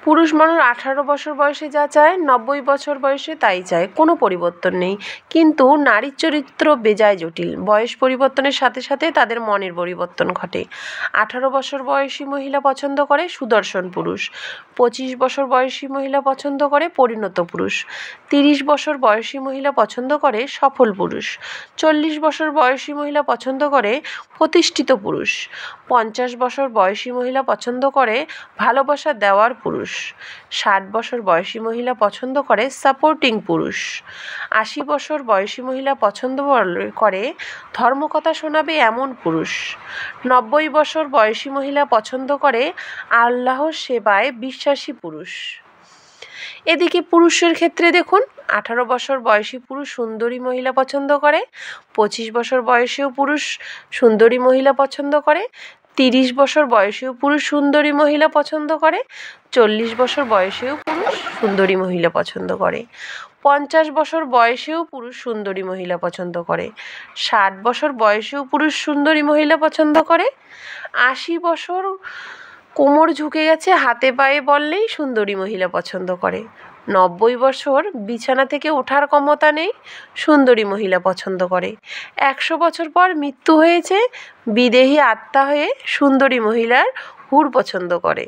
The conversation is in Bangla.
পুরুষ মানুষ 18 বছর বয়সে যা চায় 90 বছর বয়সে তাই চায়, কোনো পরিবর্তন নেই। কিন্তু নারীর চরিত্র বেজায় জটিল। বয়স পরিবর্তনের সাথে সাথে তাদের মনের পরিবর্তন ঘটে। 18 বছর বয়সী মহিলা পছন্দ করে সুদর্শন পুরুষ, 25 বছর বয়সী মহিলা পছন্দ করে পরিণত পুরুষ, 30 বছর বয়সী মহিলা পছন্দ করে সফল পুরুষ, 40 বছর বয়সী মহিলা পছন্দ করে প্রতিষ্ঠিত পুরুষ, 50 বছর বয়সী মহিলা পছন্দ করে ভালোবাসা দেওয়ার পুরুষ, 60 বছর বয়সী মহিলা পছন্দ করে সাপোর্টিং পুরুষ, 80 বছর বয়সী মহিলা পছন্দ করে ধর্মকথা শোনাবে এমন পুরুষ, 90 বছর বয়সী মহিলা পছন্দ করে আল্লাহর সেবায় বিশ্বাসী পুরুষ। এদিকে পুরুষের ক্ষেত্রে দেখুন, 18 বছর বয়সী পুরুষ সুন্দরী মহিলা পছন্দ করে, 25 বছর বয়সীও পুরুষ সুন্দরী মহিলা পছন্দ করে, 30 বছর বয়সীও পুরুষ সুন্দরী মহিলা পছন্দ করে, 40 বছর বয়সীও পুরুষ সুন্দরী মহিলা পছন্দ করে, 50 বছর বয়সেও পুরুষ সুন্দরী মহিলা পছন্দ করে, 60 বছর বয়সেও পুরুষ সুন্দরী মহিলা পছন্দ করে, 80 বছর কোমর ঝুঁকে গেছে হাতে পায়ে বললেই সুন্দরী মহিলা পছন্দ করে, 90 বছর বিছানা থেকে ওঠার ক্ষমতা নেই সুন্দরী মহিলা পছন্দ করে, 100 বছর পর মৃত্যু হয়েছে বিদেহী আত্মা হয়ে সুন্দরী মহিলার হুর পছন্দ করে।